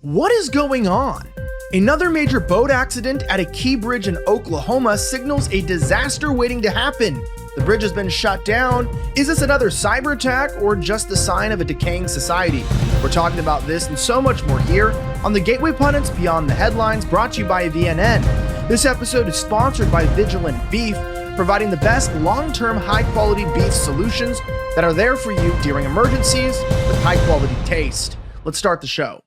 What is going on? Another major boat accident at a key bridge in Oklahoma signals a disaster waiting to happen. The bridge has been shut down. Is this another cyber attack or just the sign of a decaying society? We're talking about this and so much more here on the Gateway Pundits Beyond the Headlines, brought to you by VNN. This episode is sponsored by Vigilant Beef, providing the best long-term high-quality beef solutions that are there for you during emergencies with high-quality taste. Let's start the show.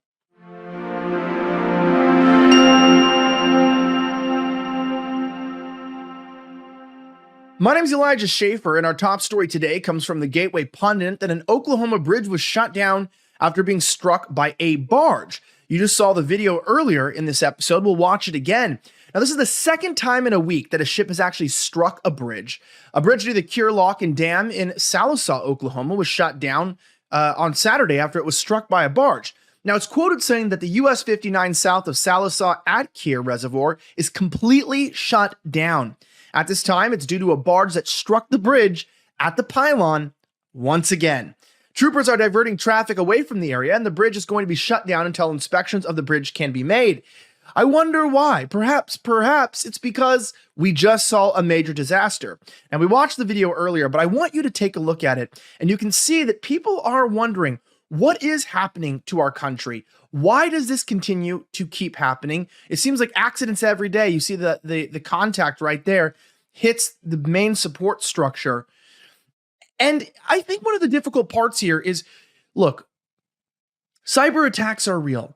My name is Elijah Schaffer, and our top story today comes from the Gateway Pundit that an Oklahoma bridge was shut down after being struck by a barge. You just saw the video earlier in this episode. We'll watch it again. Now, this is the second time in a week that a ship has actually struck a bridge. A bridge near the Cure Lock and Dam in Sallisaw, Oklahoma, was shut down on Saturday after it was struck by a barge. Now, it's quoted saying that the US 59 south of Sallisaw at Cure Reservoir is completely shut down. At this time, it's due to a barge that struck the bridge at the pylon once again. Troopers are diverting traffic away from the area, and the bridge is going to be shut down until inspections of the bridge can be made. I wonder why. Perhaps it's because we just saw a major disaster. And we watched the video earlier, but I want you to take a look at it, and you can see that people are wondering, what is happening to our country? Why does this continue to keep happening? It seems like accidents every day. You see the contact right there hits the main support structure. And I think one of the difficult parts here is, look, cyber attacks are real.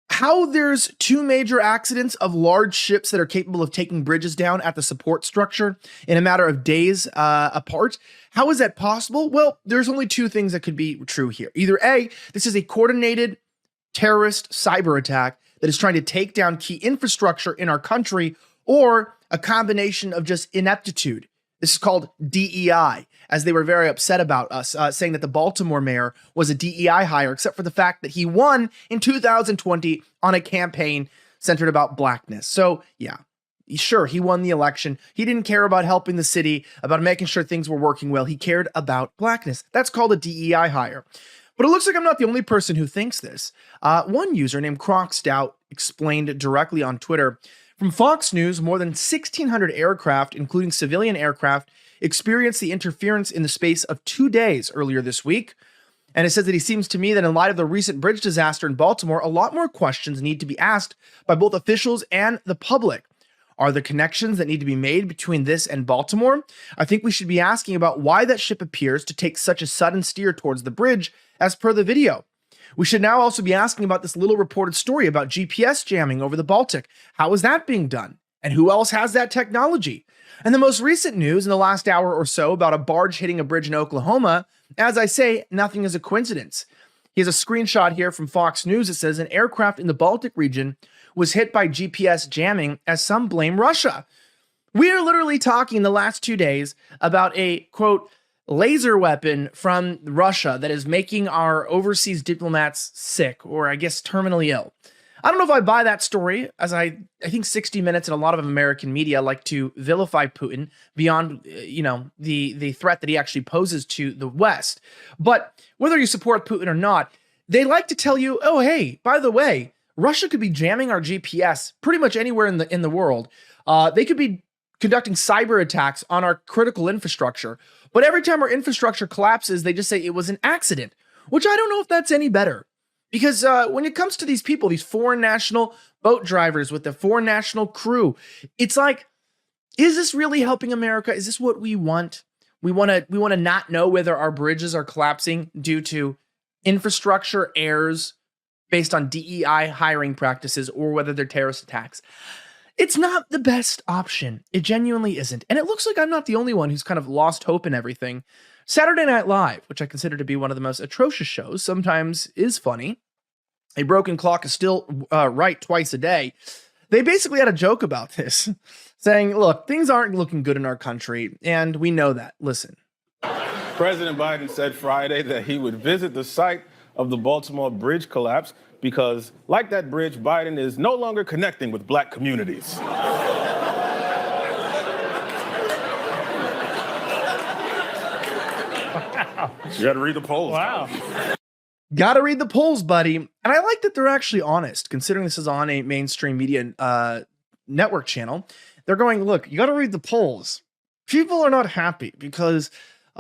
How there's two major accidents of large ships that are capable of taking bridges down at the support structure in a matter of days apart, how is that possible? Well, there's only two things that could be true here. Either A, this is a coordinated terrorist cyber attack that is trying to take down key infrastructure in our country, or a combination of just ineptitude. This is called DEI, as they were very upset about us, saying that the Baltimore mayor was a DEI hire, except for the fact that he won in 2020 on a campaign centered about blackness. So yeah, sure, he won the election. He didn't care about helping the city, about making sure things were working well. He cared about blackness. That's called a DEI hire. But it looks like I'm not the only person who thinks this. One user named Croc Stout explained directly on Twitter, from Fox News, more than 1,600 aircraft, including civilian aircraft, experienced the interference in the space of 2 days earlier this week. And it says that he seems to me that in light of the recent bridge disaster in Baltimore, a lot more questions need to be asked by both officials and the public. Are there connections that need to be made between this and Baltimore? I think we should be asking about why that ship appears to take such a sudden steer towards the bridge, as per the video. We should now also be asking about this little reported story about GPS jamming over the Baltic. How is that being done? And who else has that technology? And the most recent news in the last hour or so about a barge hitting a bridge in Oklahoma, as I say, nothing is a coincidence. Here's a screenshot here from Fox News. It says an aircraft in the Baltic region was hit by GPS jamming as some blame Russia. We are literally talking the last 2 days about a, quote, laser weapon from Russia that is making our overseas diplomats sick, or I guess terminally ill. I don't know if I buy that story, as I think 60 Minutes and a lot of American media like to vilify Putin beyond, the threat that he actually poses to the West. But whether you support Putin or not, they like to tell you, oh, hey, by the way, Russia could be jamming our GPS pretty much anywhere in the world. They could be conducting cyber attacks on our critical infrastructure. But every time our infrastructure collapses, they just say it was an accident, which I don't know if that's any better. Because when it comes to these people, these foreign national boat drivers with the foreign national crew, it's like, is this really helping America? Is this what we want? We want to not know whether our bridges are collapsing due to infrastructure errors based on DEI hiring practices, or whether they're terrorist attacks. It's not the best option. It genuinely isn't. And it looks like I'm not the only one who's kind of lost hope in everything. Saturday Night Live, which I consider to be one of the most atrocious shows, sometimes is funny. A broken clock is still right twice a day. They basically had a joke about this, saying, look, things aren't looking good in our country, and we know that. Listen. President Biden said Friday that he would visit the site of the Baltimore bridge collapse because, like that bridge, Biden is no longer connecting with black communities. You got to read the polls. Wow. Gotta read the polls, buddy. And I like that they're actually honest, considering this is on a mainstream media network channel. They're going, look, you gotta read the polls. People are not happy because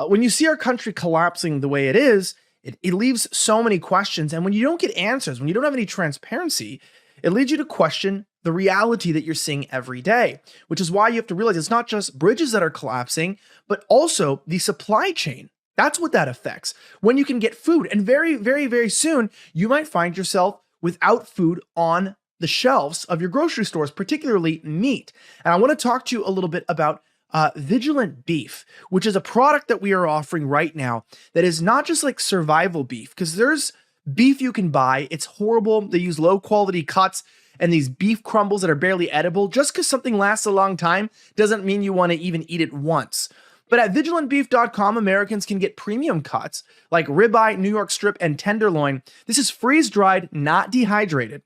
when you see our country collapsing the way it is, it leaves so many questions. And when you don't get answers, when you don't have any transparency, it leads you to question the reality that you're seeing every day, which is why you have to realize it's not just bridges that are collapsing, but also the supply chain. That's what that affects. When you can get food, and very, very, very soon, you might find yourself without food on the shelves of your grocery stores, particularly meat. And I want to talk to you a little bit about Vigilant Beef, which is a product that we are offering right now that is not just like survival beef, because there's beef you can buy. It's horrible. They use low quality cuts and these beef crumbles that are barely edible. Just because something lasts a long time doesn't mean you want to even eat it once. But at vigilantbeef.com, Americans can get premium cuts like ribeye, New York strip, and tenderloin. This is freeze-dried, not dehydrated.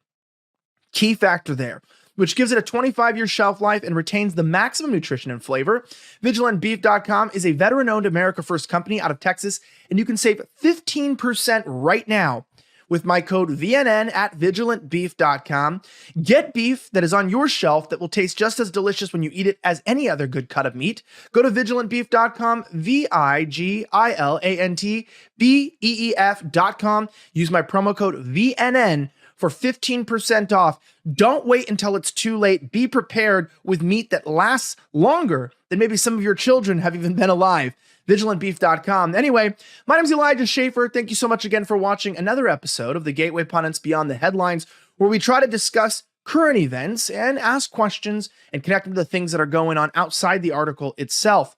Key factor there, which gives it a 25-year shelf life and retains the maximum nutrition and flavor. Vigilantbeef.com is a veteran-owned America First company out of Texas, and you can save 15% right now with my code VNN at vigilantbeef.com. Get beef that is on your shelf that will taste just as delicious when you eat it as any other good cut of meat. Go to vigilantbeef.com, vigilantbeef.com. Use my promo code VNN for 15% off. Don't wait until it's too late. Be prepared with meat that lasts longer than maybe some of your children have even been alive. Vigilantbeef.com. Anyway, my name is Elijah Schaffer. Thank you so much again for watching another episode of the Gateway Pundits Beyond the Headlines, where we try to discuss current events and ask questions and connect them to the things that are going on outside the article itself.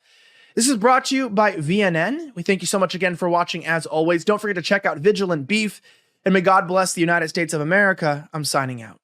This is brought to you by VNN. We thank you so much again for watching as always. Don't forget to check out Vigilant Beef, and may God bless the United States of America. I'm signing out.